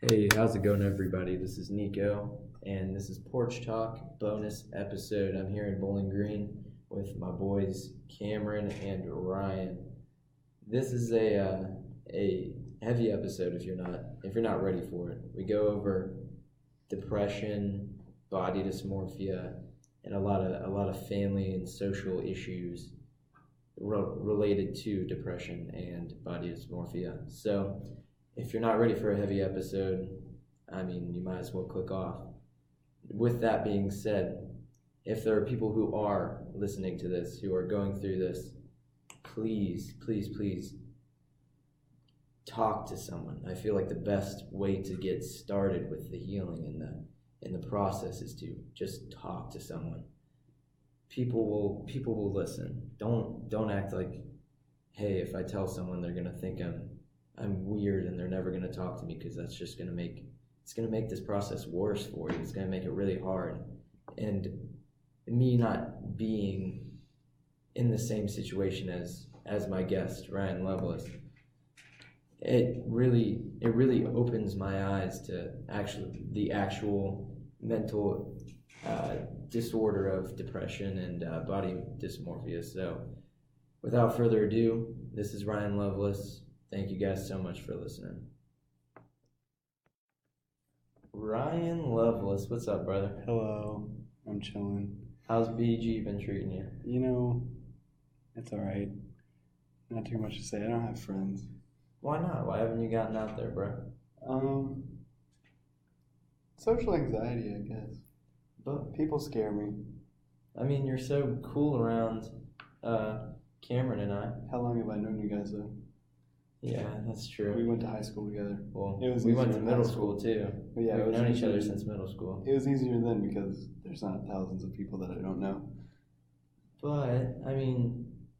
Hey, how's it going, everybody? This is Nico, and this is Porch Talk bonus episode. I'm here in Bowling Green with my boys Cameron and Ryan. This is a heavy episode if you're not ready for it. We go over depression, body dysmorphia, and a lot of family and social issues related to depression and body dysmorphia. So, if you're not ready for a heavy episode, you might as well click off. With that being said, if there are people who are listening to this, who are going through this, please talk to someone. I feel like the best way to get started with the healing in the process is to just talk to someone. People will listen. Don't act like, hey, if I tell someone, they're gonna think I'm weird and they're never going to talk to me, because that's just going to make this process worse for you. It's going to make it really hard. And me not being in the same situation as my guest, Ryan Loveless, it really opens my eyes to the actual mental disorder of depression and body dysmorphia. So without further ado, this is Ryan Loveless. Thank you guys so much for listening. Ryan Loveless, what's up, brother? Hello, I'm chilling. How's BG been treating you? It's alright. Not too much to say. I don't have friends. Why not? Why haven't you gotten out there, bro? Social anxiety, I guess. But people scare me. You're so cool around Cameron and I. How long have I known you guys, though? Yeah, that's true. We went to high school together. Well, we went to middle school too. But yeah, we've known each other since middle school. It was easier then because there's not thousands of people that I don't know. But,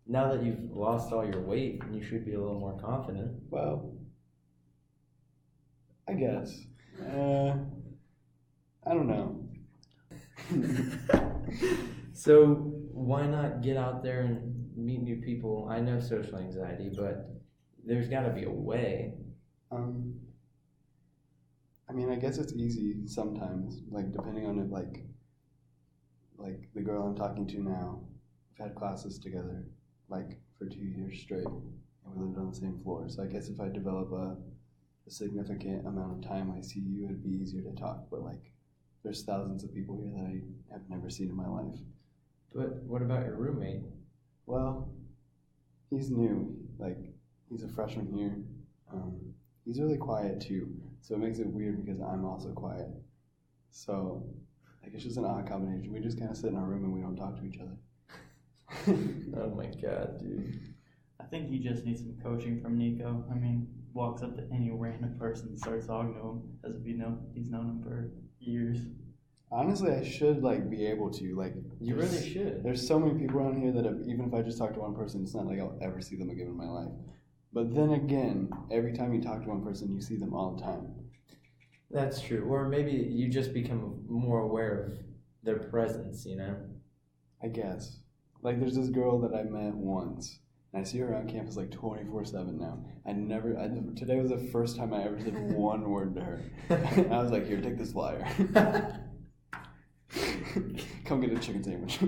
now that you've lost all your weight, you should be a little more confident. Well, I guess. I don't know. So, why not get out there and meet new people? I know social anxiety, but there's got to be a way. I guess it's easy sometimes, depending on it, like the girl I'm talking to now, we've had classes together, for 2 years straight, and we lived on the same floor, so I guess if I develop a significant amount of time I see you, it'd be easier to talk, but, there's thousands of people here that I have never seen in my life. But what about your roommate? Well, he's new, he's a freshman here. He's really quiet too, so it makes it weird because I'm also quiet. So, it's just an odd combination. We just kind of sit in our room and we don't talk to each other. Oh my god, dude. I think you just need some coaching from Nico. Walks up to any random person and starts talking to him as if he's known him for years. Honestly, I should be able to. You really should. There's so many people around here that even if I just talk to one person, it's not like I'll ever see them again in my life. But then again, every time you talk to one person, you see them all the time. That's true. Or maybe you just become more aware of their presence, I guess. There's this girl that I met once, and I see her around campus 24/7 now. Today was the first time I ever said one word to her. And I was like, here, take this flyer. Come get a chicken sandwich.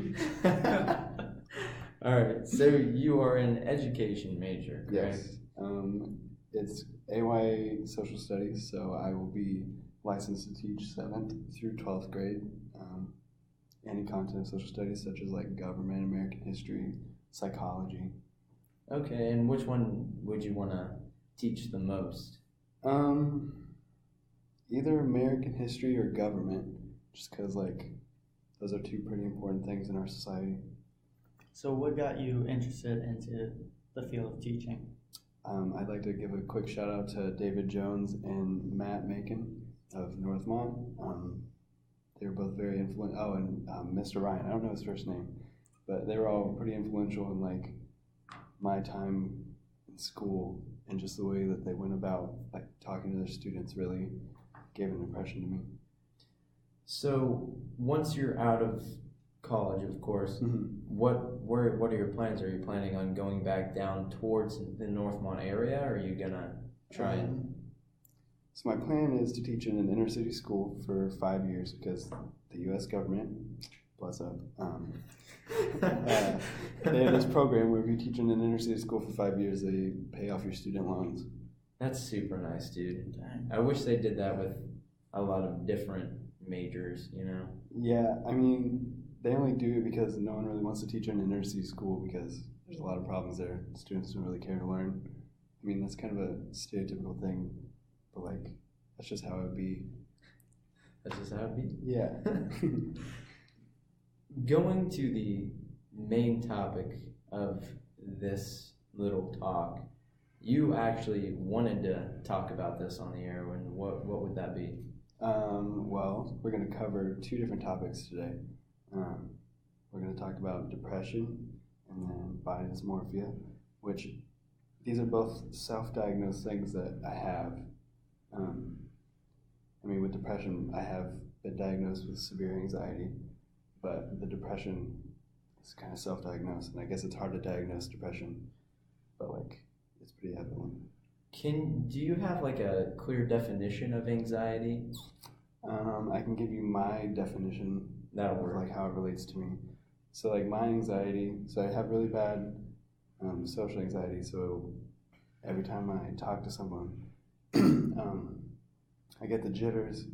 All right, so you are an education major, correct? Yes. It's AY Social Studies, so I will be licensed to teach 7th through 12th grade. Any content of social studies, such as government, American history, psychology. Okay, and which one would you want to teach the most? Either American history or government, just because those are two pretty important things in our society. So what got you interested into the field of teaching? I'd like to give a quick shout out to David Jones and Matt Macon of Northmont. They were both very influential. Oh, and Mr. Ryan, I don't know his first name, but they were all pretty influential in my time in school, and just the way that they went about talking to their students really gave an impression to me. So once you're out of college, of course, what are your plans? Are you planning on going back down towards the Northmont area, or are you gonna try and So my plan is to teach in an inner city school for 5 years because the U.S. government, bless up, they have this program where if you teach in an inner city school for 5 years, they pay off your student loans. That's super nice, dude. Dang. I wish they did that with a lot of different majors, you know? Yeah, I mean, they only do it because no one really wants to teach in an inner city school because there's a lot of problems there. Students don't really care to learn. I mean, that's kind of a stereotypical thing, but like, that's just how it would be. That's just how it be. Yeah. Going to the main topic of this little talk, you actually wanted to talk about this on the air, and what would that be? Well, we're going to cover 2 different topics today. We're going to talk about depression and then body dysmorphia, which these are both self-diagnosed things that I have. I mean, with depression, I have been diagnosed with severe anxiety, but the depression is kind of self-diagnosed, and I guess it's hard to diagnose depression, but like, it's pretty evident. Do you have like a clear definition of anxiety? I can give you my definition That'll of work. like how it relates to me. So like my anxiety, so I have really bad social anxiety, so every time I talk to someone, I get the jitters,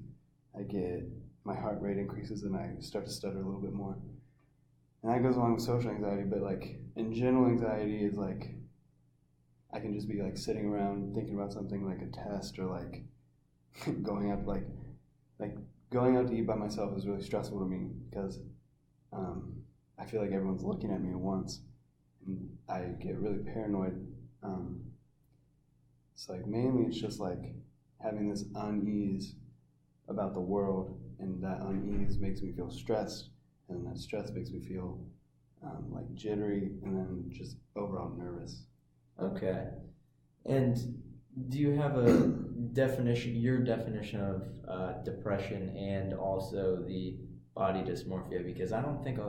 my heart rate increases, and I start to stutter a little bit more. And that goes along with social anxiety, but like in general anxiety is like, I can just be like sitting around thinking about something like a test or like going out to eat by myself is really stressful to me because I feel like everyone's looking at me at once, and I get really paranoid. So like mainly it's just like having this unease about the world, and that unease makes me feel stressed, and that stress makes me feel like jittery, and then just overall nervous. Okay. And do you have a definition, your definition of depression and also the body dysmorphia? Because I don't think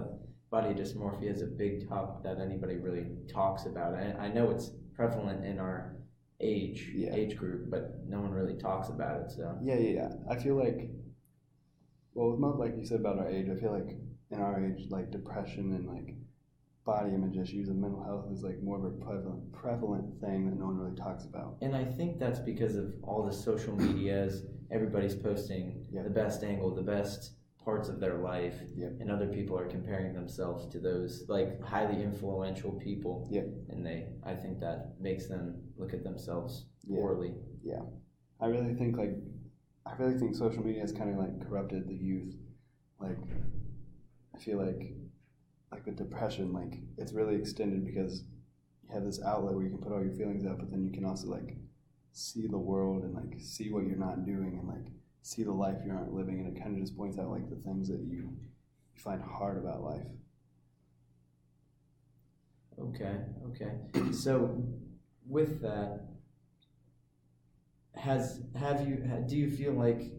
body dysmorphia is a big topic that anybody really talks about. I know it's prevalent in our age group, but no one really talks about it. So Yeah. I feel like, well, like you said about our age, I feel like in our age, like depression and like body image issues and mental health is like more of a prevalent thing that no one really talks about. And I think that's because of all the social medias. Everybody's posting the best angle, the best parts of their life, and other people are comparing themselves to those like highly influential people. And I think that makes them look at themselves poorly. I really think social media has kind of like corrupted the youth. Like, I feel like with depression, like it's really extended because you have this outlet where you can put all your feelings out, but then you can also like see the world and like see what you're not doing and like see the life you aren't living, and it kind of just points out like the things that you find hard about life. Okay. So with that, do you feel like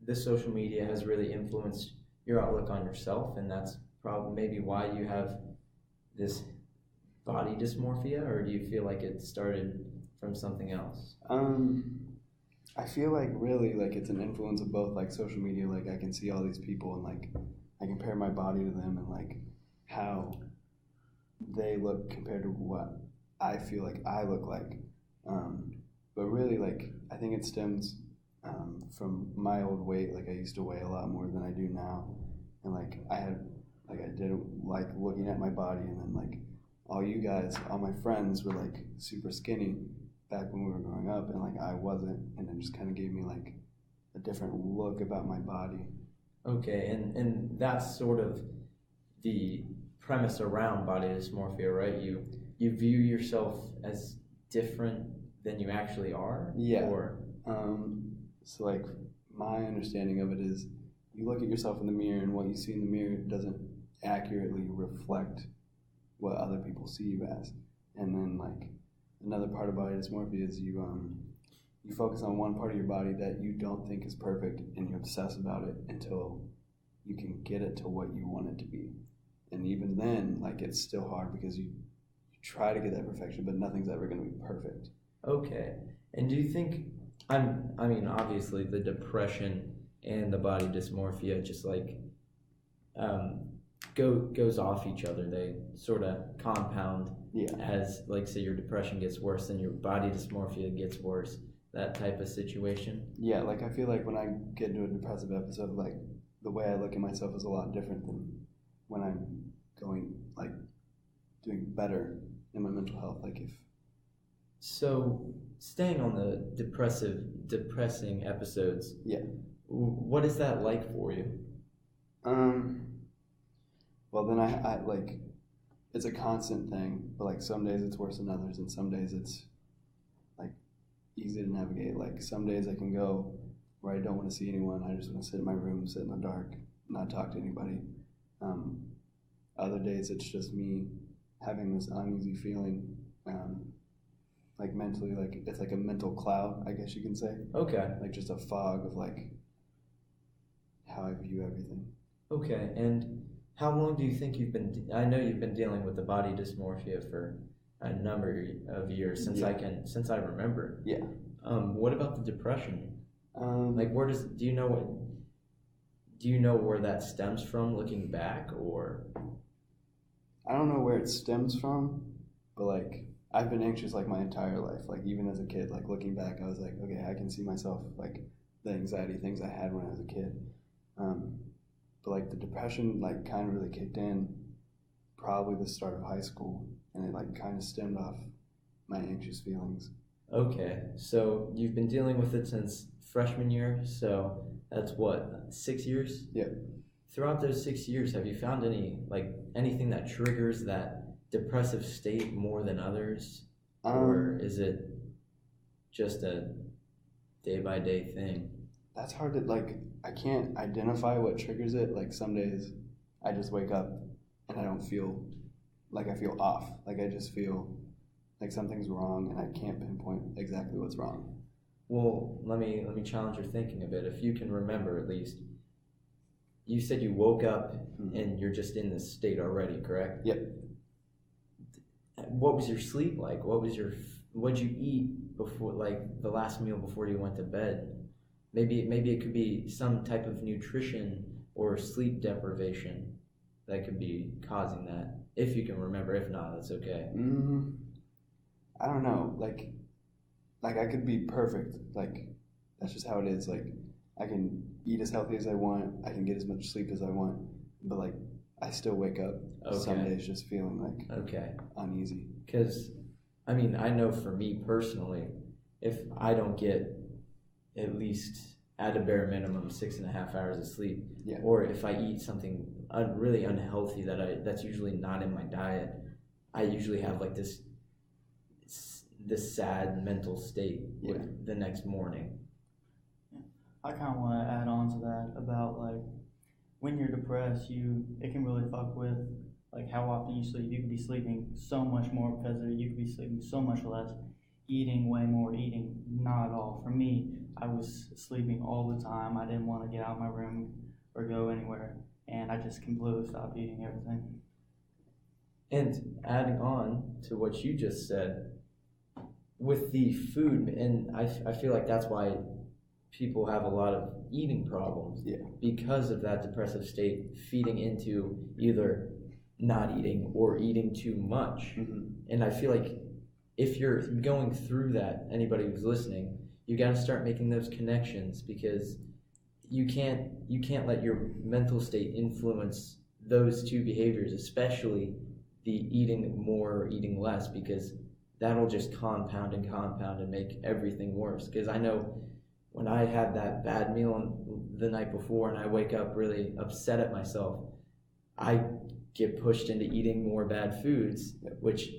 the social media has really influenced your outlook on yourself, and that's probably maybe why you have this body dysmorphia, or do you feel like it started from something else? I feel like really like it's an influence of both, like social media, like I can see all these people and like I compare my body to them and like how they look compared to what I feel like I look like. But really like I think it stems from my old weight. Like I used to weigh a lot more than I do now, and like I didn't like looking at my body, and then like all my friends were like super skinny back when we were growing up, and like I wasn't, and it just kind of gave me like a different look about my body. Okay, and that's sort of the premise around body dysmorphia, right? You view yourself as different than you actually are? Or so like my understanding of it is you look at yourself in the mirror, and what you see in the mirror doesn't accurately reflect what other people see you as. And then like another part of body dysmorphia is you focus on one part of your body that you don't think is perfect, and you obsess about it until you can get it to what you want it to be. And even then, like it's still hard because you try to get that perfection, but nothing's ever going to be perfect. Okay. And do you think I mean, obviously the depression and the body dysmorphia just like goes off each other. They sort of compound Yeah. as, like, say your depression gets worse, then your body dysmorphia gets worse. That type of situation. Yeah, like I feel like when I get into a depressive episode, like the way I look at myself is a lot different than when I'm going like doing better in my mental health. Like if So, staying on the depressing episodes, yeah. what is that like for you? Well then I like it's a constant thing, but like some days it's worse than others, and some days it's like easy to navigate. Like some days I can go where I don't want to see anyone. I just want to sit in my room, sit in the dark, not talk to anybody. Other days it's just me having this uneasy feeling, like mentally, like it's like a mental cloud, I guess you can say. Okay. Like just a fog of like how I view everything. Okay, and how long do you think you've been? I know you've been dealing with the body dysmorphia for a number of years since Yeah. since I remember. Yeah. What about the depression? Like do you know where that stems from looking back, or? I don't know where it stems from, but like I've been anxious like my entire life. Like even as a kid, like looking back, I was like, okay, I can see myself like the anxiety things I had when I was a kid. But like the depression like kind of really kicked in probably the start of high school, and it like kind of stemmed off my anxious feelings. Okay, so you've been dealing with it since freshman year, so that's what, 6 years? Yeah. Throughout those 6 years, have you found anything that triggers that depressive state more than others? Or is it just a day-by-day thing? That's hard to like. I can't identify what triggers it. Like some days, I just wake up and I don't feel like I feel off. Like I just feel like something's wrong, and I can't pinpoint exactly what's wrong. Well, let me challenge your thinking a bit. If you can remember, at least, you said you woke up and you're just in this state already, correct? Yep. What was your sleep like? What'd you eat before, like the last meal before you went to bed? Maybe it could be some type of nutrition or sleep deprivation that could be causing that. If you can remember, if not, that's okay. I don't know. Like I could be perfect. Like that's just how it is. Like I can eat as healthy as I want. I can get as much sleep as I want. But like I still wake up some days just feeling like uneasy. Because I mean, I know for me personally, if I don't get at least at a bare minimum 6.5 hours of sleep, or if I eat something really unhealthy that's usually not in my diet, I usually have like this sad mental state the next morning. I kind of want to add on to that about like when you're depressed, it can really fuck with like how often you sleep. You could be sleeping so much more because you could be sleeping so much less, eating way more, eating not at all. For me, I was sleeping all the time. I didn't want to get out of my room or go anywhere, and I just completely stopped eating everything. And adding on to what you just said, with the food, and I feel like that's why people have a lot of eating problems, because of that depressive state feeding into either not eating or eating too much. And I feel like if you're going through that, anybody who's listening, you got to start making those connections, because you can't let your mental state influence those two behaviors, especially the eating more or eating less, because that'll just compound and make everything worse. Because I know when I had that bad meal the night before and I wake up really upset at myself, I get pushed into eating more bad foods, which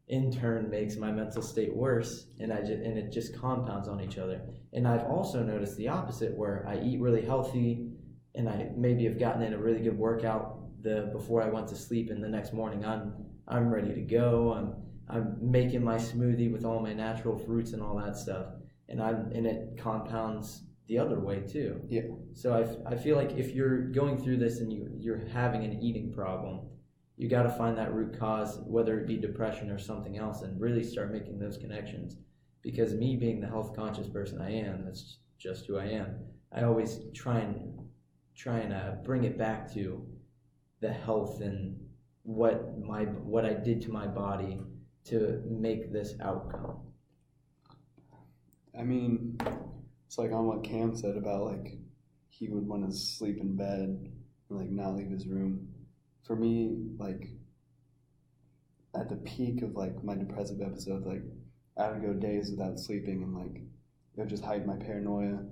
in turn makes my mental state worse, and it just compounds on each other. And I've also noticed the opposite, where I eat really healthy and I maybe have gotten in a really good workout before I went to sleep, and the next morning I'm ready to go. I'm making my smoothie with all my natural fruits and all that stuff, and it compounds the other way too. Yeah. So I feel like if you're going through this and you're having an eating problem, you got to find that root cause, whether it be depression or something else, and really start making those connections. because me being the health conscious person I am, that's just who I am. I always try and bring it back to the health and what I did to my body to make this outcome. I mean, it's like on what Cam said about like he would want to sleep in bed and like not leave his room. For me, like at the peak of like my depressive episodes, like I would go days without sleeping, and like it would just heighten my paranoia.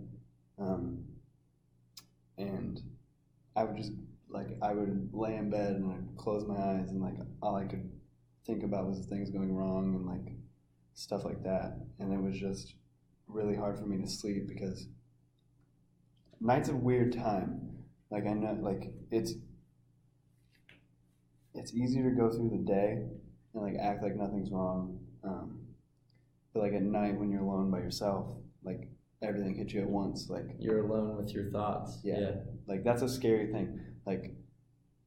And I would just like I would lay in bed and I'd close my eyes, and like all I could think about was things going wrong and like stuff like that. And it was just really hard for me to sleep because night's a weird time. Like I know, like it's easier to go through the day and like act like nothing's wrong. But like at night when you're alone by yourself, like everything hits you at once. Like you're alone with your thoughts. Yeah. Like that's a scary thing. Like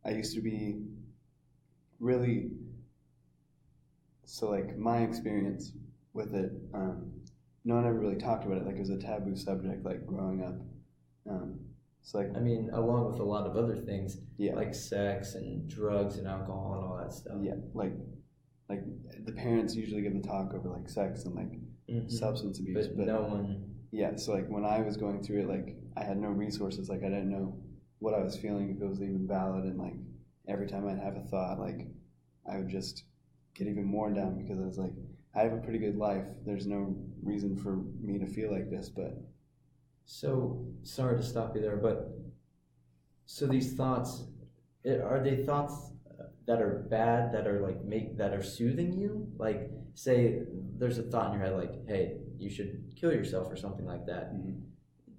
I used to be really, so like my experience with it, no one ever really talked about it. Like it was a taboo subject, like growing up. So like, I mean, along with a lot of other things, yeah, like sex and drugs and alcohol and all that stuff. Yeah, like the parents usually give the talk over like sex and like substance abuse, but no one. Yeah, so like when I was going through it, like I had no resources. Like I didn't know what I was feeling, if it was even valid, and like every time I'd have a thought, like I would just get even more down because I was like, I have a pretty good life. There's no reason for me to feel like this, but. So, sorry to stop you there, but so these thoughts, are they thoughts that are bad, that are like that are soothing you? Like, say there's a thought in your head like, hey, you should kill yourself or something like that. Mm-hmm.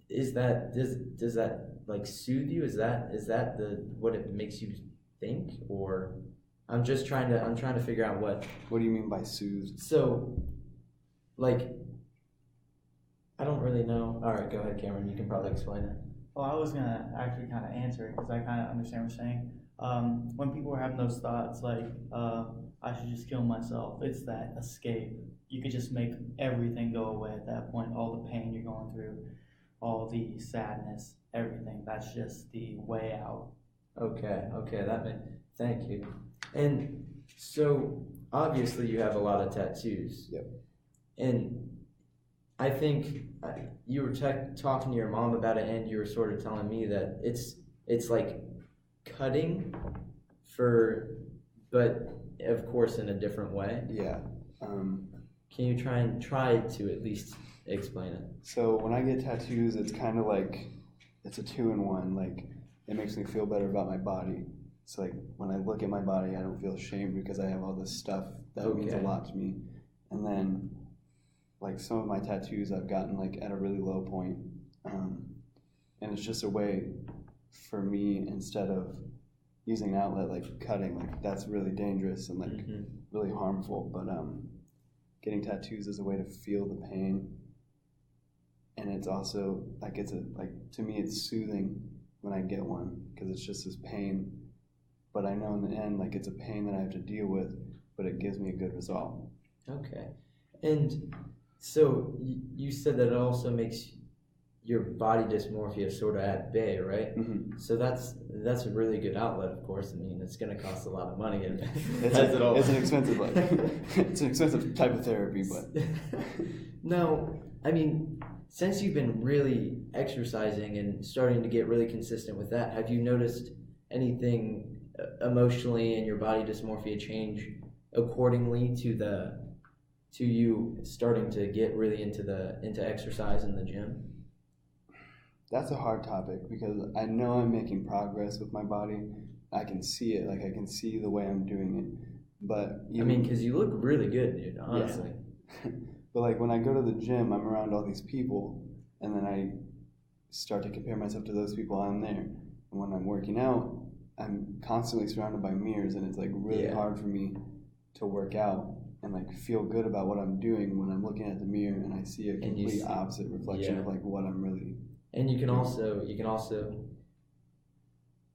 Is that, does that like soothe you? Is that what it makes you think? Or I'm trying to figure out what do you mean by soothed? So, like, I don't really know. All right, go ahead, Cameron. You can probably explain it. Well, I was gonna actually kind of answer it because I kind of understand what you're saying. When people are having those thoughts, like I should just kill myself, it's that escape. You could just make everything go away at that point. All the pain you're going through, all the sadness, everything. That's just the way out. Okay, thank you. And so obviously you have a lot of tattoos. Yep. And I think you were talking to your mom about it, and you were sort of telling me that it's like cutting but of course in a different way. Yeah. Can you try to at least explain it? So when I get tattoos, it's kind of like it's a 2-in-1. Like it makes me feel better about my body. So like when I look at my body, I don't feel ashamed because I have all this stuff that means a lot to me. And then like some of my tattoos I've gotten like at a really low point. And it's just a way for me, instead of using an outlet like cutting, like that's really dangerous and like really harmful. But getting tattoos is a way to feel the pain. And it's also like to me it's soothing when I get one because it's just this pain. But I know in the end, like it's a pain that I have to deal with, but it gives me a good result. Okay. And so you said that it also makes your body dysmorphia sort of at bay, right? Mm-hmm. So that's a really good outlet, of course. I mean, it's going to cost a lot of money. It's an expensive it's an expensive type of therapy, but no, I mean, since you've been really exercising and starting to get really consistent with that, have you noticed anything emotionally in your body dysmorphia change accordingly to you starting to get really into exercise in the gym? That's a hard topic because I know I'm making progress with my body. I can see it, like I can see the way I'm doing it. But I mean, because you look really good, dude, honestly. Yeah. But like when I go to the gym, I'm around all these people, and then I start to compare myself to those people I'm there. And when I'm working out, I'm constantly surrounded by mirrors, and it's like really hard for me to work out and like feel good about what I'm doing when I'm looking at the mirror and I see a complete opposite reflection of like what I'm really. And you can also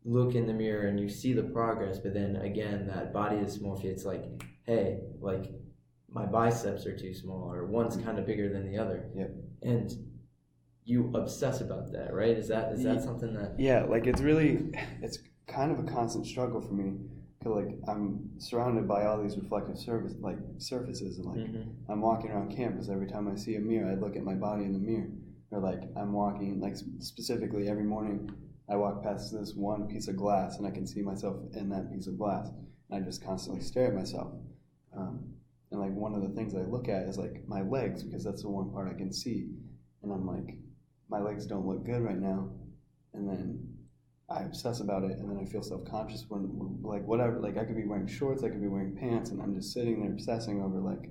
look in the mirror and you see the progress, but then again, that body dysmorphia, it's like, hey, like my biceps are too small, or one's kind of bigger than the other. Yep. And you obsess about that, right? Is that something that? Yeah, like it's kind of a constant struggle for me. Cause like I'm surrounded by all these reflective surfaces, and like I'm walking around campus. Every time I see a mirror, I look at my body in the mirror. Or like I'm walking, like specifically every morning, I walk past this one piece of glass, and I can see myself in that piece of glass, and I just constantly stare at myself. And like one of the things I look at is like my legs, because that's the one part I can see, and I'm like, my legs don't look good right now, and then I obsess about it, and then I feel self-conscious when like whatever, like I could be wearing shorts, I could be wearing pants, and I'm just sitting there obsessing over like,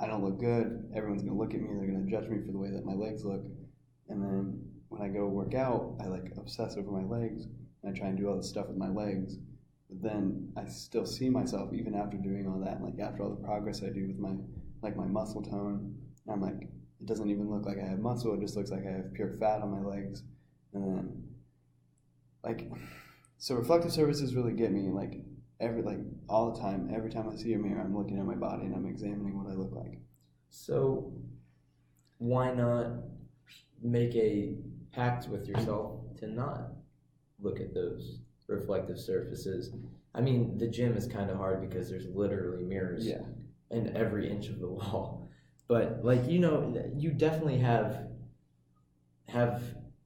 I don't look good, everyone's gonna look at me, they're gonna judge me for the way that my legs look, and then when I go work out, I like obsess over my legs, and I try and do all this stuff with my legs, but then I still see myself even after doing all that, like after all the progress I do with my muscle tone, and I'm like, it doesn't even look like I have muscle, it just looks like I have pure fat on my legs, and then like, so reflective surfaces really get me, like all the time. Every time I see a mirror, I'm looking at my body and I'm examining what I look like. So why not make a pact with yourself to not look at those reflective surfaces? I mean, the gym is kind of hard because there's literally mirrors in every inch of the wall. But like, you definitely have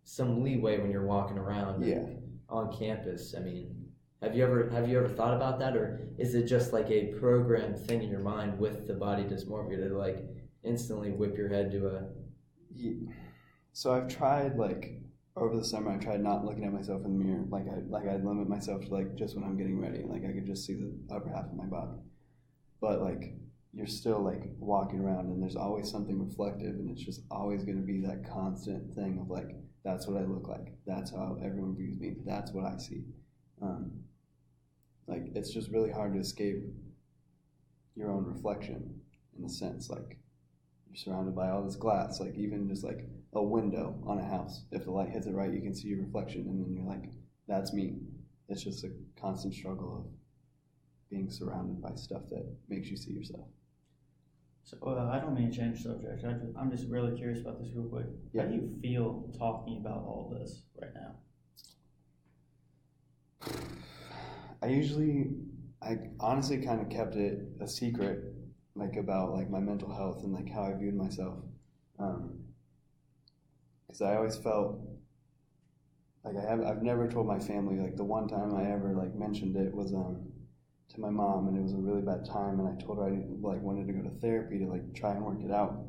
some leeway when you're walking around on campus. I mean, have you ever thought about that, or is it just like a programmed thing in your mind with the body dysmorphia to like instantly whip your head to a? So I've tried, like over the summer, I tried not looking at myself in the mirror. I'd limit myself to like just when I'm getting ready, like I could just see the upper half of my body. But like you're still like walking around, and there's always something reflective, and it's just always going to be that constant thing of like, that's what I look like. That's how everyone views me. That's what I see. Like it's just really hard to escape your own reflection in a sense. Like you're surrounded by all this glass. Like even just like a window on a house. If the light hits it right, you can see your reflection, and then you're like, that's me. It's just a constant struggle of being surrounded by stuff that makes you see yourself. So I don't mean to change subject. I'm just really curious about this real quick. Yeah. How do you feel talking about all this right now? I honestly kind of kept it a secret, like about like my mental health and like how I viewed myself, because I always felt like I've never told my family. Like the one time I ever like mentioned it was to my mom, and it was a really bad time, and I told her I like wanted to go to therapy to like try and work it out,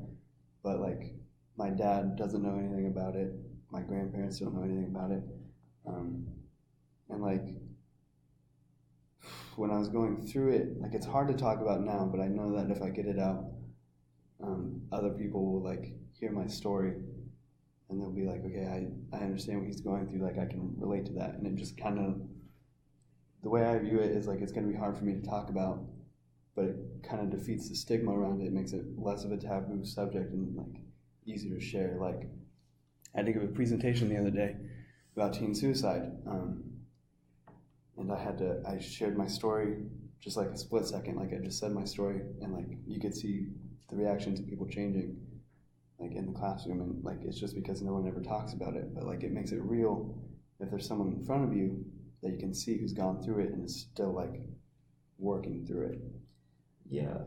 but like my dad doesn't know anything about it, my grandparents don't know anything about it, and like when I was going through it, like it's hard to talk about now, but I know that if I get it out, other people will like hear my story, and they'll be like, okay, I understand what he's going through, like I can relate to that, and it just kind of, the way I view it is like it's going to be hard for me to talk about, but it kind of defeats the stigma around it. It makes it less of a taboo subject and like easier to share. Like I had to give a presentation the other day about teen suicide, and I shared my story just like a split second. Like I just said my story, and like you could see the reactions of people changing, like in the classroom, and like it's just because no one ever talks about it. But like it makes it real if there's someone in front of you that you can see who's gone through it and is still like working through it. Yeah,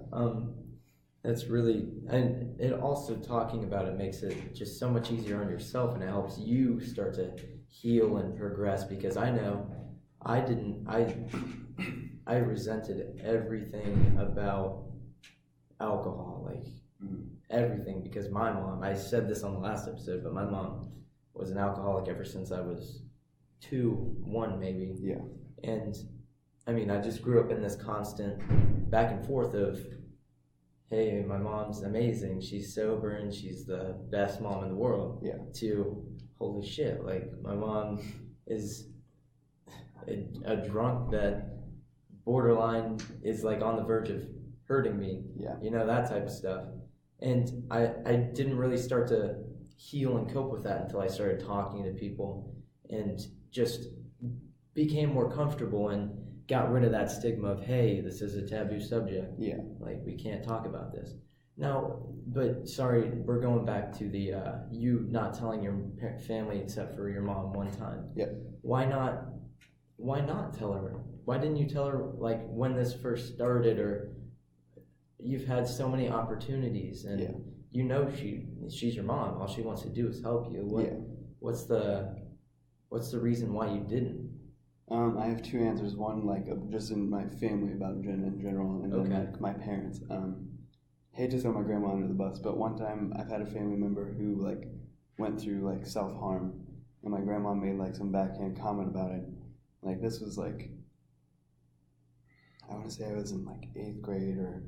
that's really, and it also talking about it makes it just so much easier on yourself, and it helps you start to heal and progress, because I know I resented everything about alcohol, like everything, because my mom, I said this on the last episode, but my mom was an alcoholic ever since I was 1 maybe. Yeah. And I mean, I just grew up in this constant back and forth of, hey, my mom's amazing, she's sober and she's the best mom in the world, to holy shit, like my mom is a drunk that borderline is like on the verge of hurting me, that type of stuff. And I didn't really start to heal and cope with that until I started talking to people and just became more comfortable. And got rid of that stigma of, hey, this is a taboo subject. Yeah. Like, we can't talk about this. Now, but sorry, we're going back to the you not telling your family except for your mom one time. Yeah. Why not tell her? Why didn't you tell her, like, when this first started? Or you've had so many opportunities, and you know she's your mom. All she wants to do is help you. What's the reason why you didn't? I have two answers. One, like, just in my family about in general, and then like my parents. Hate to throw my grandma under the bus, but one time I've had a family member who like went through like self-harm, and my grandma made like some backhand comment about it. Like, this was like, I want to say I was in like 8th grade, or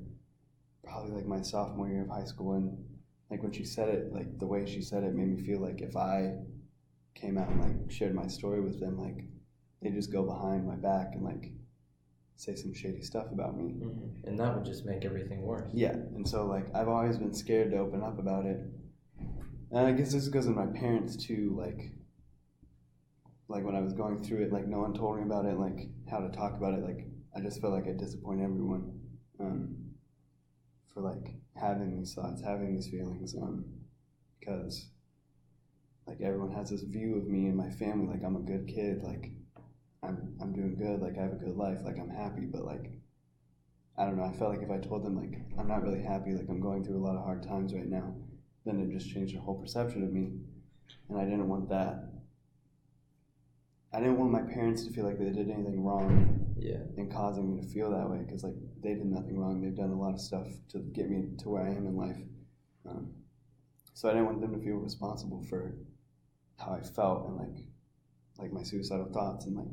probably like my sophomore year of high school, and like when she said it, like the way she said it made me feel like if I came out and like shared my story with them, like they just go behind my back and like say some shady stuff about me. Mm-hmm. And that would just make everything worse. Yeah, and so like I've always been scared to open up about it. And I guess this goes with my parents too, like when I was going through it, like no one told me about it, like how to talk about it. Like I just felt like I disappointed everyone for like having these thoughts, having these feelings, because like everyone has this view of me and my family, like I'm a good kid, like I'm doing good, like I have a good life, like I'm happy, but like I don't know, I felt like if I told them like I'm not really happy, like I'm going through a lot of hard times right now, then it just changed their whole perception of me, and I didn't want that. I didn't want my parents to feel like they did anything wrong in causing me to feel that way, because like they did nothing wrong. They've done a lot of stuff to get me to where I am in life. So I didn't want them to feel responsible for how I felt and like my suicidal thoughts and like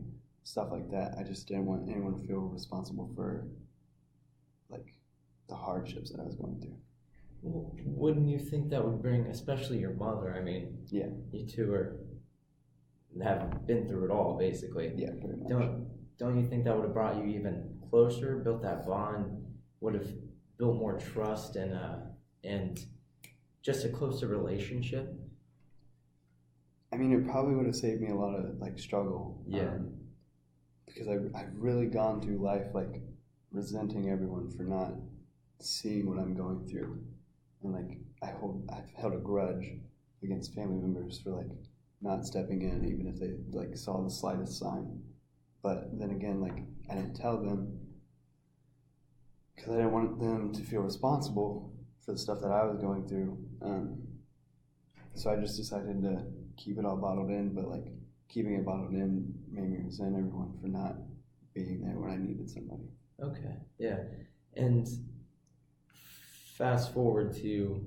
stuff like that. I just didn't want anyone to feel responsible for like the hardships that I was going through. Well, wouldn't you think that would bring, especially your mother? I mean, you two have been through it all, basically. Yeah, pretty much. Don't you think that would have brought you even closer, built that bond, would have built more trust and just a closer relationship? I mean, it probably would have saved me a lot of like struggle. Because I've really gone through life like resenting everyone for not seeing what I'm going through, and like I've held a grudge against family members for like not stepping in, even if they like saw the slightest sign. But then again, like I didn't tell them because I didn't want them to feel responsible for the stuff that I was going through. So I just decided to keep it all bottled in, but like keeping it bottled in made me resent everyone for not being there when I needed somebody. Okay, yeah. And fast forward to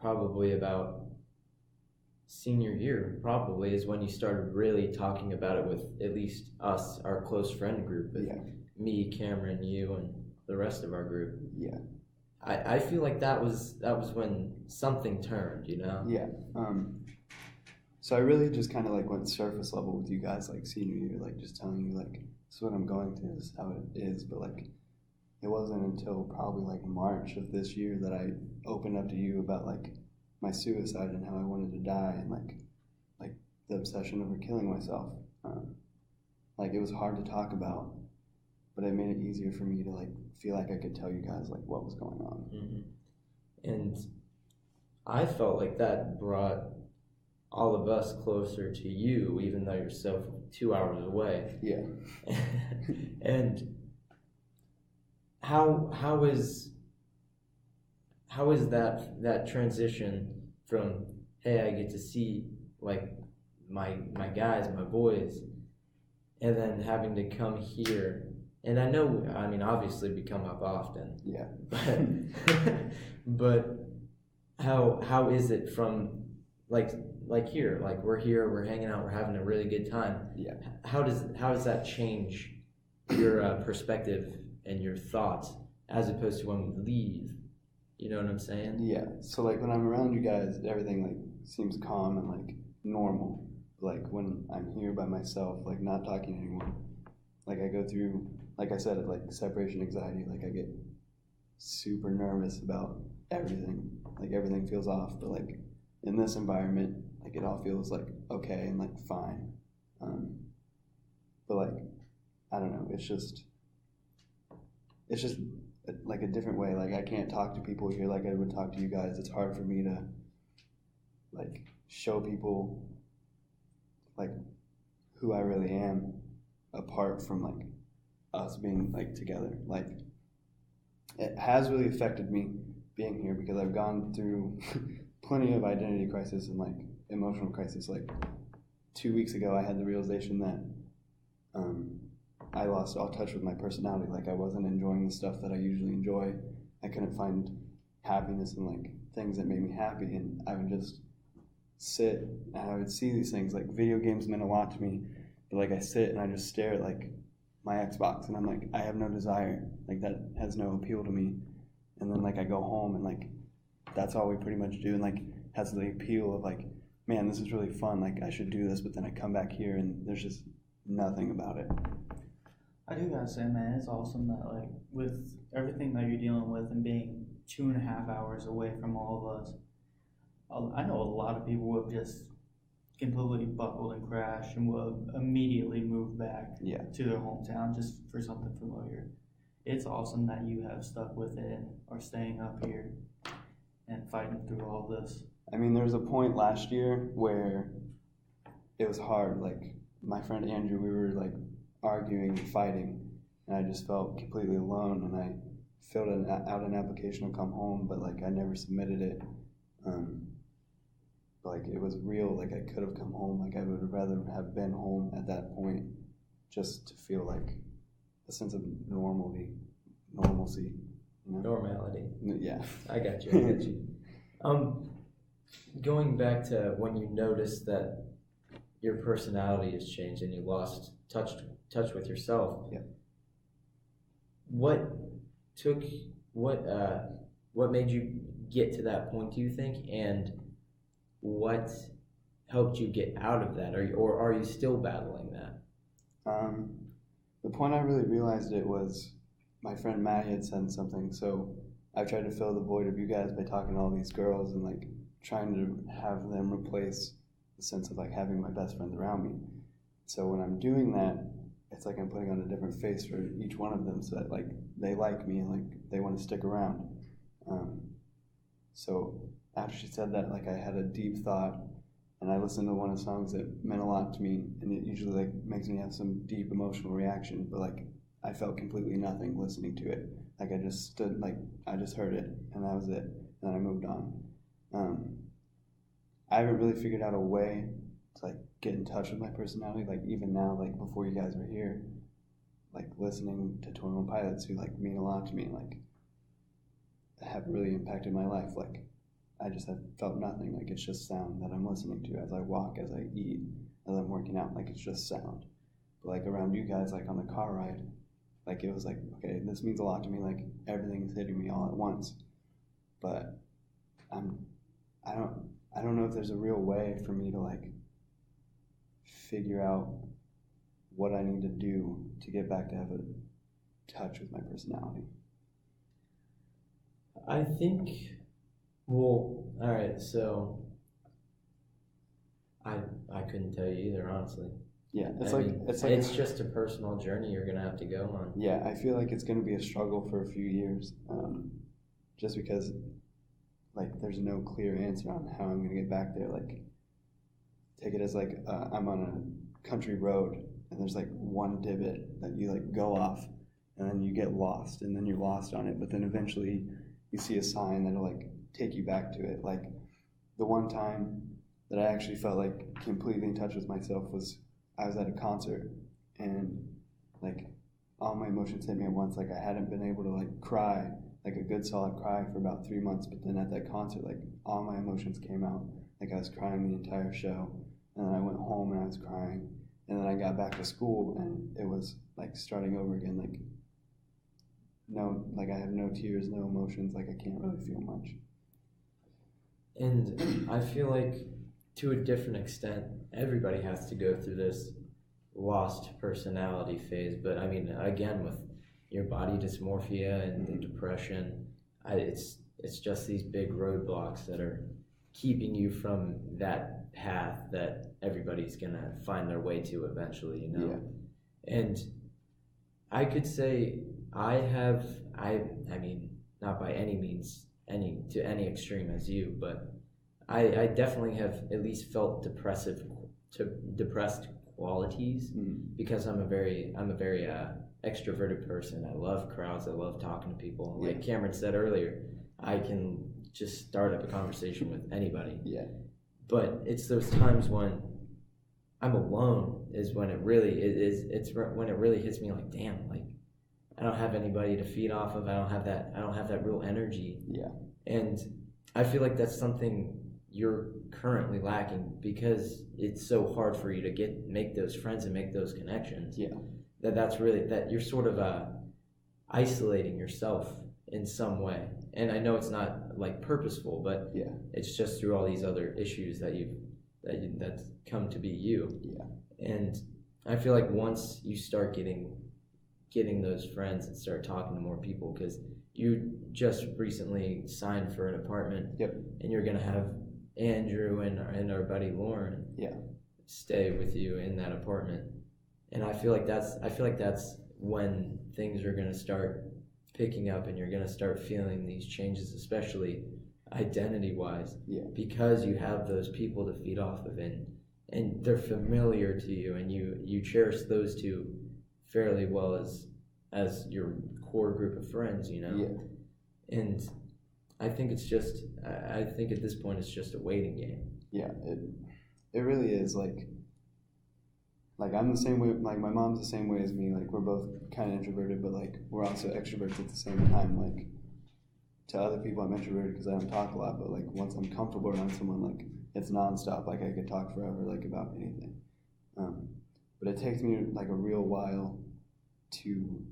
probably about senior year, probably is when you started really talking about it with at least us, our close friend group, with me, Cameron, you, and the rest of our group. Yeah. I feel like that was when something turned, you know? Yeah. So I really just kind of like went surface level with you guys like senior year, like just telling you like this is what I'm going through, this is how it is, but like it wasn't until probably like March of this year that I opened up to you about like my suicide and how I wanted to die and like the obsession over killing myself. Like it was hard to talk about, but it made it easier for me to like feel like I could tell you guys like what was going on. Mm-hmm. And I felt like that brought all of us closer to you, even though you're so 2 hours away. Yeah. And how is that transition from, hey, I get to see like my guys, my boys, and then having to come here, and I know, I mean, obviously we come up often. Yeah. But how is it from like here, like we're here, we're hanging out, we're having a really good time. Yeah. How does that change your perspective and your thoughts as opposed to when we leave? You know what I'm saying? Yeah. So like when I'm around you guys, everything like seems calm and like normal. Like when I'm here by myself, like not talking to anyone, like I go through, like I said, like separation anxiety. Like I get super nervous about everything. Like everything feels off. But like in this environment, like it all feels like okay and like fine. But like I don't know. It's just like a different way. Like I can't talk to people here like I would talk to you guys. It's hard for me to like show people like who I really am apart from like us being like together. Like it has really affected me being here because I've gone through plenty of identity crisis and like emotional crisis. Like 2 weeks ago, I had the realization that I lost all touch with my personality. Like I wasn't enjoying the stuff that I usually enjoy. I couldn't find happiness in like things that made me happy, and I would just sit and I would see these things. Like video games meant a lot to me, but like I sit and I just stare at like my Xbox and I'm like, I have no desire. Like that has no appeal to me. And then like I go home and like that's all we pretty much do, and like has the appeal of like, man, this is really fun. Like I should do this, but then I come back here and there's just nothing about it. I do gotta say, man, it's awesome that like with everything that you're dealing with and being 2.5 hours away from all of us, I know a lot of people who have just completely buckled and crashed and will immediately move back to their hometown just for something familiar. It's awesome that you have stuck with it and are staying up here and fighting through all this. I mean, there was a point last year where it was hard. Like my friend Andrew, we were like arguing and fighting, and I just felt completely alone, and I filled out an application to come home, but like I never submitted it. Like it was real. Like I could have come home. Like I would have rather have been home at that point, just to feel like a sense of normalcy. You know? Normality. Yeah. I got you. Going back to when you noticed that your personality has changed and you lost touch with yourself. Yeah. What made you get to that point, do you think, and what helped you get out of that, or are you still battling that? The point I really realized it was my friend Matt had said something. So I tried to fill the void of you guys by talking to all these girls and like trying to have them replace the sense of like having my best friends around me. So when I'm doing that, it's like I'm putting on a different face for each one of them so that like they like me and like they want to stick around. So after she said that, like I had a deep thought and I listened to one of the songs that meant a lot to me, and it usually like makes me have some deep emotional reaction, but like I felt completely nothing listening to it. Like I just stood, like I just heard it and that was it, and then I moved on. I haven't really figured out a way to like get in touch with my personality. Like even now, like before you guys were here, like listening to 21 Pilots, who like mean a lot to me, like have really impacted my life. Like I just have felt nothing. Like it's just sound that I'm listening to as I walk, as I eat, as I'm working out. Like it's just sound. But like around you guys, like on the car ride, like it was like, okay, this means a lot to me. Like everything's hitting me all at once. But I don't know if there's a real way for me to like figure out what I need to do to get back to have a touch with my personality. I think, well, all right, so I couldn't tell you either, honestly. Yeah, it's just a personal journey you're gonna have to go on. Yeah, I feel like it's gonna be a struggle for a few years, just because like there's no clear answer on how I'm gonna get back there. Like take it as like I'm on a country road and there's like one divot that you like go off and then you get lost and then you're lost on it, but then eventually you see a sign that'll like take you back to it. Like the one time that I actually felt like completely in touch with myself was I was at a concert and like all my emotions hit me at once. Like I hadn't been able to like cry, like a good solid cry for about 3 months, but then at that concert, like all my emotions came out. Like I was crying the entire show, and then I went home and I was crying, and then I got back to school and it was like starting over again. Like no, like I have no tears, no emotions, like I can't really feel much. And I feel like to a different extent, everybody has to go through this lost personality phase. But I mean, again, with your body dysmorphia and the depression, it's just these big roadblocks that are keeping you from that path that everybody's gonna find their way to eventually, you know. Yeah. And I could say I mean, not by any means to any extreme as you, but I definitely have at least felt depressed qualities because I'm a very extroverted person. I love crowds. I love talking to people. Like Cameron said earlier, I can just start up a conversation with anybody. Yeah. But it's those times when I'm alone is when it really it's when it really hits me like, damn, like I don't have anybody to feed off of. I don't have that real energy. Yeah. And I feel like that's something you're currently lacking because it's so hard for you to make those friends and make those connections. Yeah. That's really that you're sort of isolating yourself in some way. And I know it's not like purposeful, but it's just through all these other issues that's come to be you. Yeah. And I feel like once you start getting those friends and start talking to more people, because you just recently signed for an apartment. Yep. And you're gonna have Andrew and our buddy Lauren stay with you in that apartment. And I feel like that's when things are gonna start picking up and you're gonna start feeling these changes, especially identity wise. Yeah. Because you have those people to feed off of and they're familiar to you and you cherish those two fairly well as your core group of friends, you know? Yeah. And I think at this point it's just a waiting game. Yeah, it really is. Like I'm the same way, like my mom's the same way as me. Like we're both kind of introverted, but like we're also extroverts at the same time. Like to other people I'm introverted because I don't talk a lot, but like once I'm comfortable around someone, like it's nonstop. Like I could talk forever, like about anything. But it takes me like a real while to,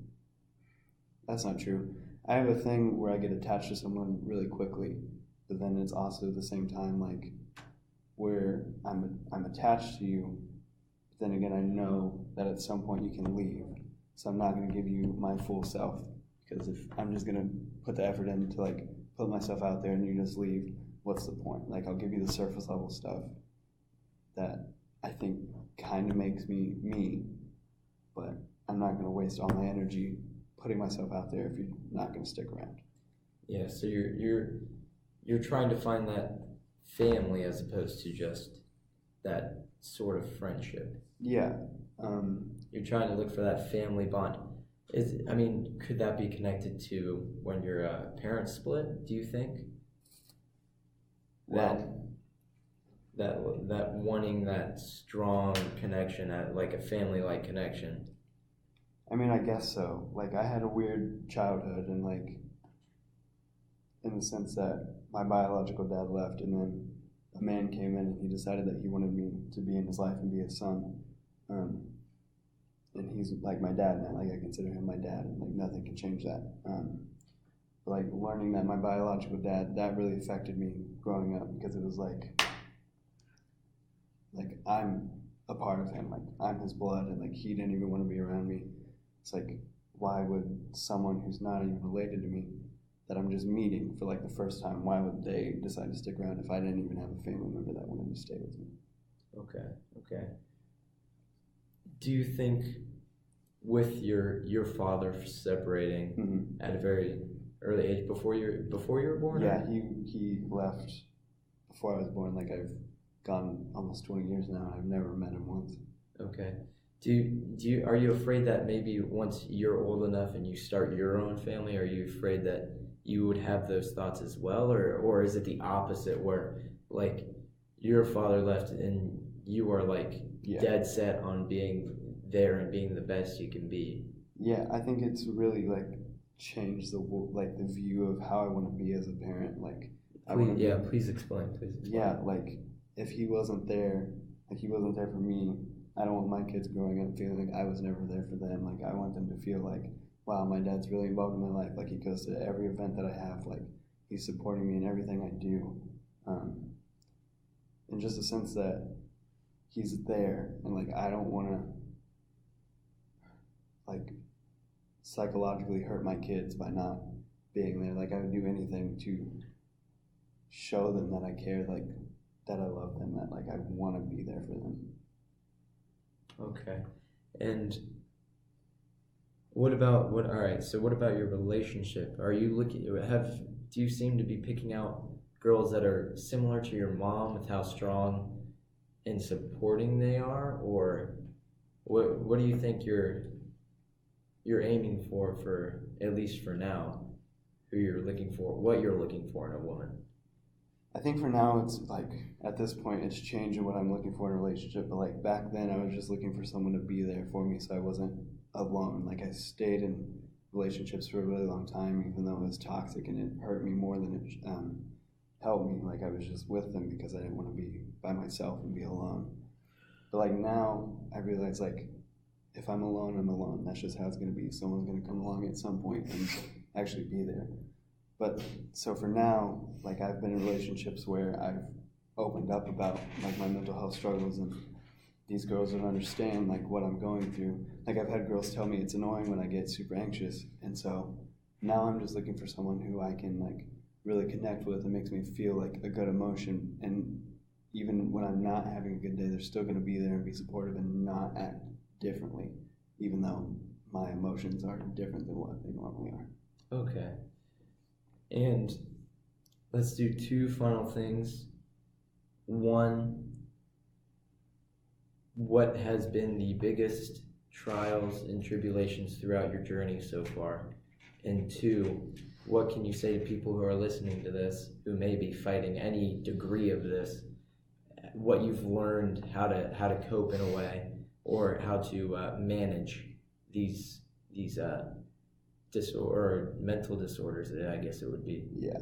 that's not true. I have a thing where I get attached to someone really quickly, but then it's also at the same time like where I'm attached to you, but then again I know that at some point you can leave, so I'm not going to give you my full self, because if I'm just going to put the effort in to like put myself out there and you just leave, what's the point? Like I'll give you the surface level stuff that I think kind of makes me me, but I'm not going to waste all my energy putting myself out there if you're not going to stick around. Yeah, so you're trying to find that family as opposed to just that sort of friendship. Yeah. You're trying to look for that family bond. Could that be connected to when your parents split, do you think? Well, that wanting that strong connection, like a family-like connection. I mean, I guess so. Like, I had a weird childhood, and like, in the sense that my biological dad left, and then a man came in, and he decided that he wanted me to be in his life and be his son. And he's like my dad now. Like, I consider him my dad, and like nothing can change that. But like learning that my biological dad, that really affected me growing up, because it was like I'm a part of him. Like I'm his blood, and like he didn't even want to be around me. It's like, why would someone who's not even related to me, that I'm just meeting for like the first time, why would they decide to stick around if I didn't even have a family member that wanted to stay with me? Okay. Do you think with your father separating at a very early age, before you were born? Yeah, he left before I was born. Like I've gone almost 20 years now, and I've never met him once. Okay. Are you afraid that maybe once you're old enough and you start your own family, are you afraid that you would have those thoughts as well, or is it the opposite where like your father left and you are like dead set on being there and being the best you can be? Yeah, I think it's really like changed the view of how I want to be as a parent. Like please explain. Yeah, like if he wasn't there, like he wasn't there for me, I don't want my kids growing up feeling like I was never there for them. Like I want them to feel like, wow, my dad's really involved in my life. Like he goes to every event that I have. Like he's supporting me in everything I do. In just a sense that he's there, and like I don't want to like psychologically hurt my kids by not being there. Like I would do anything to show them that I care, like that I love them, that like I want to be there for them. Okay. And What about what? All right. So what about your relationship? Are you looking? Do you seem to be picking out girls that are similar to your mom with how strong and supporting they are, or what do you think you're aiming for at least for now? Who you're looking for? What you're looking for in a woman? I think for now it's like at this point it's changing what I'm looking for in a relationship. But like back then I was just looking for someone to be there for me, so I wasn't alone. Like I stayed in relationships for a really long time, even though it was toxic and it hurt me more than it helped me. Like I was just with them because I didn't want to be by myself and be alone. But like now I realize like if I'm alone, I'm alone. That's just how it's going to be. Someone's going to come along at some point and actually be there. But so for now, like I've been in relationships where I've opened up about like my mental health struggles, and these girls don't understand like what I'm going through. Like I've had girls tell me it's annoying when I get super anxious, and so now I'm just looking for someone who I can like really connect with and makes me feel like a good emotion. And even when I'm not having a good day, they're still going to be there and be supportive and not act differently, even though my emotions are different than what they normally are. Okay. And let's do two final things. One, what has been the biggest trials and tribulations throughout your journey so far? And two, what can you say to people who are listening to this, who may be fighting any degree of this, what you've learned how to cope in a way, or how to manage these mental disorders, I guess it would be. Yeah.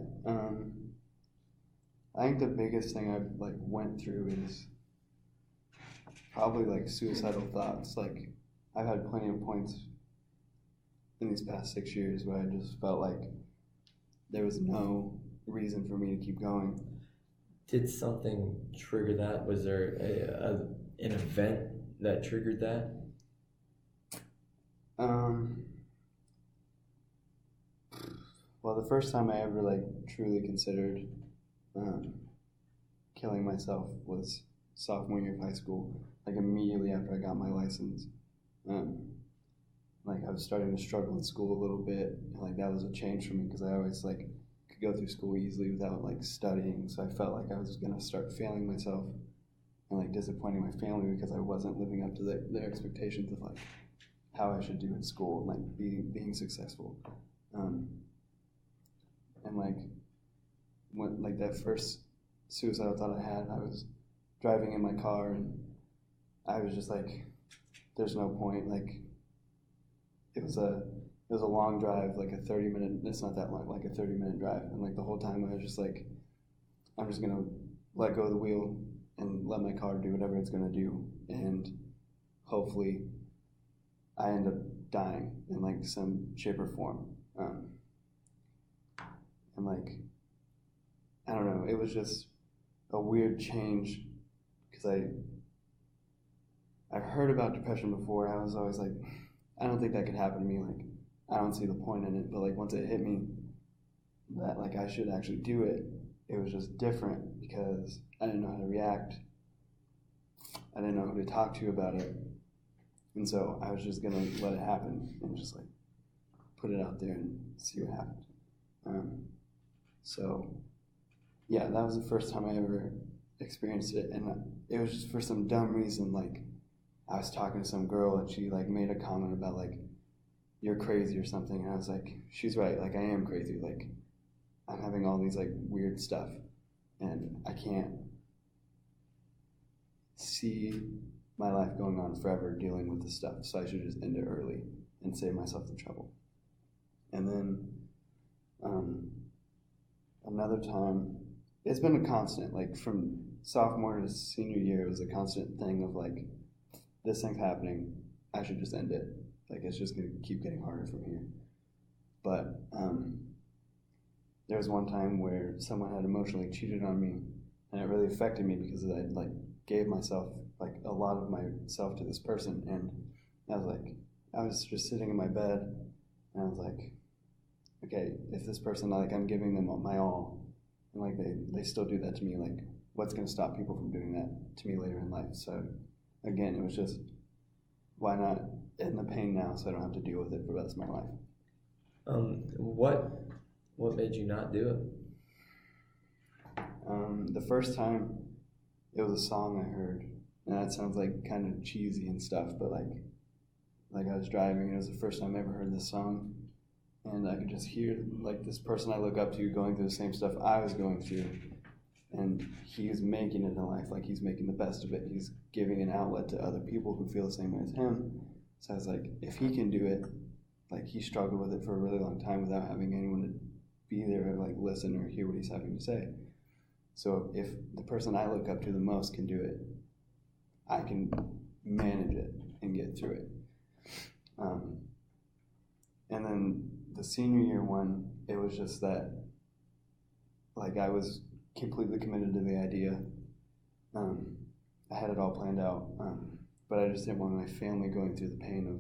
I think the biggest thing I've like went through is probably like suicidal thoughts. Like I've had plenty of points in these past 6 years where I just felt like there was no reason for me to keep going. Did something trigger that? Was there an event that triggered that? Well, the first time I ever like truly considered killing myself was sophomore year of high school. Like immediately after I got my license, like I was starting to struggle in school a little bit. And, like that was a change for me because I always like could go through school easily without like studying. So I felt like I was gonna start failing myself and like disappointing my family because I wasn't living up to their expectations of like how I should do in school and like being successful. And like when like that first suicidal thought I had, I was driving in my car and I was just like, there's no point. Like it was a long drive, like a 30-minute. It's not that long, like a 30-minute drive. And like the whole time I was just like, I'm just gonna let go of the wheel and let my car do whatever it's gonna do, and hopefully I end up dying in like some shape or form. And like, I don't know, it was just a weird change because I've heard about depression before. I was always like, I don't think that could happen to me. Like, I don't see the point in it. But like once it hit me that like I should actually do it, it was just different because I didn't know how to react. I didn't know who to talk to about it. And so I was just gonna let it happen and just like put it out there and see what happened. So yeah, that was the first time I ever experienced it, and it was just for some dumb reason. Like I was talking to some girl and she like made a comment about like, you're crazy or something, and I was like, she's right, like I am crazy. Like I'm having all these like weird stuff and I can't see my life going on forever dealing with this stuff, so I should just end it early and save myself the trouble. And then another time, it's been a constant, like from sophomore to senior year, it was a constant thing of like, this thing's happening, I should just end it. Like it's just gonna keep getting harder from here. But there was one time where someone had emotionally cheated on me, and it really affected me because I like gave myself like a lot of myself to this person, and I was just sitting in my bed, and I was like, okay, if this person, like I'm giving them my all, and like they still do that to me, like what's gonna stop people from doing that to me later in life? So again, it was just why not end the pain now so I don't have to deal with it for the rest of my life? What made you not do it? The first time, it was a song I heard, and that sounds like kind of cheesy and stuff, but like I was driving, and it was the first time I ever heard this song, and I could just hear like this person I look up to going through the same stuff I was going through, and he's making it in life, like he's making the best of it. He's giving an outlet to other people who feel the same way as him. So I was like, if he can do it, like he struggled with it for a really long time without having anyone to be there or like listen or hear what he's having to say. So if the person I look up to the most can do it, I can manage it and get through it. And then the senior year one, it was just that, like I was completely committed to the idea. I had it all planned out, but I just didn't want my family going through the pain of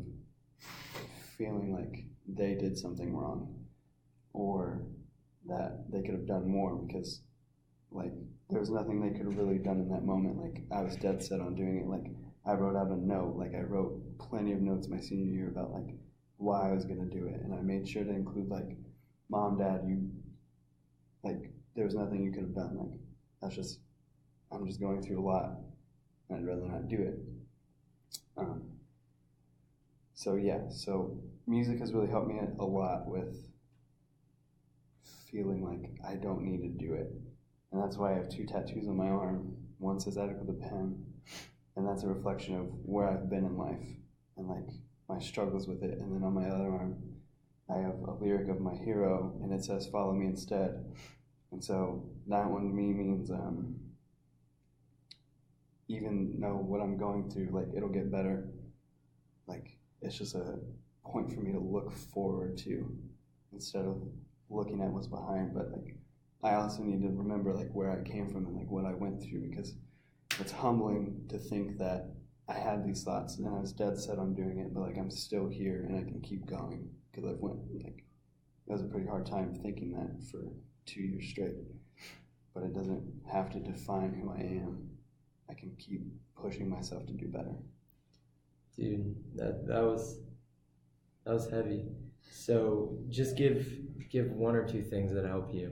feeling like they did something wrong or that they could have done more, because like there was nothing they could have really done in that moment. Like I was dead set on doing it. Like I wrote out a note, like I wrote plenty of notes my senior year about like why I was going to do it, and I made sure to include like, Mom, Dad, you, like there was nothing you could have done. Like I'm just going through a lot, and I'd rather not do it. So music has really helped me a lot with feeling like I don't need to do it. And that's why I have 2 tattoos on my arm. One says Attic with a pen, and that's a reflection of where I've been in life and like my struggles with it. And then on my other arm, I have a lyric of my hero, and it says follow me instead. And so that one to me means even though what I'm going through, like it'll get better. Like it's just a point for me to look forward to instead of looking at what's behind. But like I also need to remember like where I came from and like what I went through, because it's humbling to think that I had these thoughts and I was dead set on doing it, but like I'm still here and I can keep going, because I've went like it was a pretty hard time thinking that for 2 years straight. But it doesn't have to define who I am. I can keep pushing myself to do better. Dude, that was heavy. So just give 1 or 2 things that help you.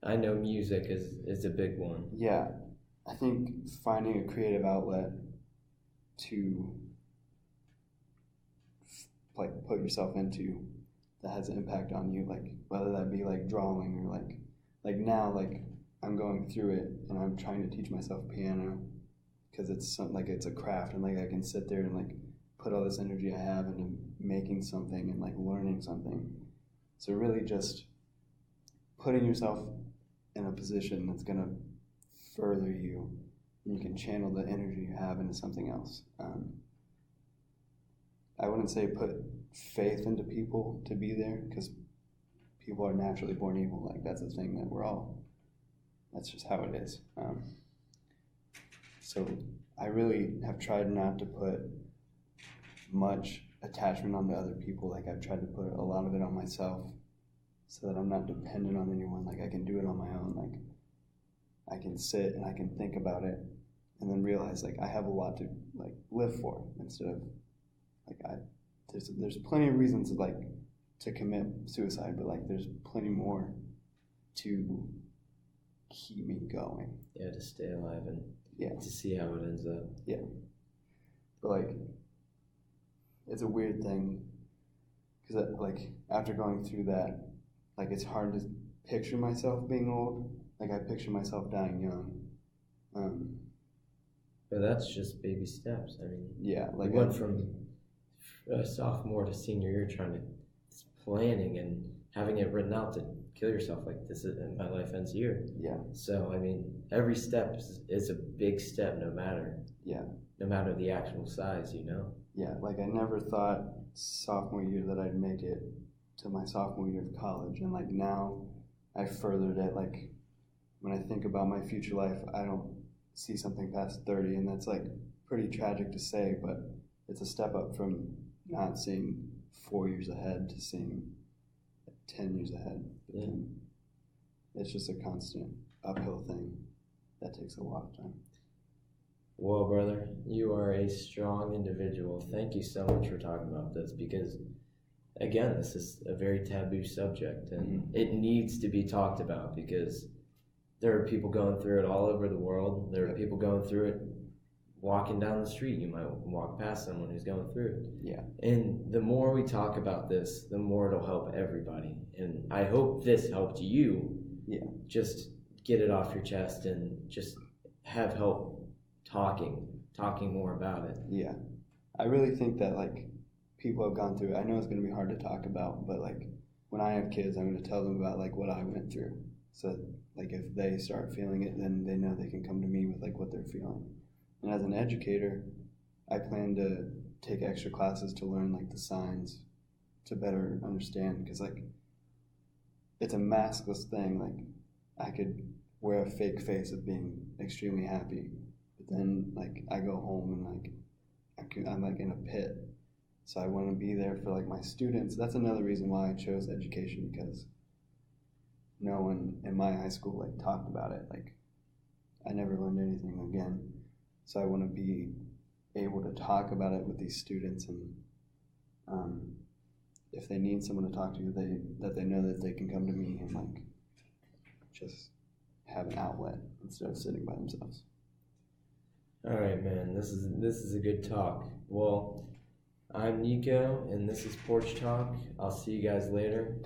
I know music is a big one. Yeah, I think finding a creative outlet to like put yourself into that has an impact on you, like whether that be like drawing or like now like I'm going through it and I'm trying to teach myself piano, because it's something like it's a craft, and like I can sit there and like put all this energy I have into making something and like learning something. So really just putting yourself in a position that's going to further you, and you can channel the energy you have into something else. I wouldn't say put faith into people to be there, because people are naturally born evil. Like that's the thing that that's just how it is. So I really have tried not to put much attachment onto other people. Like I've tried to put a lot of it on myself, so that I'm not dependent on anyone. Like I can do it on my own. Like I can sit and I can think about it, and then realize like I have a lot to like live for, instead of like there's plenty of reasons like to commit suicide, but like there's plenty more to keep me going. Yeah, to stay alive and to see how it ends up. Yeah. But like it's a weird thing, because like after going through that, like it's hard to picture myself being old. Like I picture myself dying young. But that's just baby steps. I mean, yeah, like you went from sophomore to senior year trying to planning and having it written out to kill yourself. Like this is my life ends here. Yeah. So I mean, every step is a big step, no matter the actual size, you know. Yeah, like I never thought sophomore year that I'd make it to my sophomore year of college, and like now I furthered it. Like when I think about my future life, I don't see something past 30, and that's like pretty tragic to say, but it's a step up from not seeing 4 years ahead to seeing 10 years ahead. Yeah. It's just a constant uphill thing that takes a lot of time. Well, brother, you are a strong individual. Thank you so much for talking about this because, again, this is a very taboo subject and it needs to be talked about because there are people going through it all over the world. There are people going through it walking down the street. You might walk past someone who's going through it. Yeah. And the more we talk about this, the more it'll help everybody. And I hope this helped you. Yeah. Just get it off your chest and just have help talking more about it. Yeah. I really think that like people have gone through it. I know it's going to be hard to talk about, but like when I have kids, I'm going to tell them about like what I went through. So like if they start feeling it, then they know they can come to me with like what they're feeling. And as an educator, I plan to take extra classes to learn like the signs to better understand because like it's a maskless thing. Like I could wear a fake face of being extremely happy, but then like I go home and like I'm like in a pit. So I want to be there for like my students. That's another reason why I chose education because no one in my high school like talked about it. Like I never learned anything again. So I want to be able to talk about it with these students and if they need someone to talk to, they know that they can come to me and like just have an outlet instead of sitting by themselves. All right, man. This is a good talk. Well, I'm Nico, and this is Porch Talk. I'll see you guys later.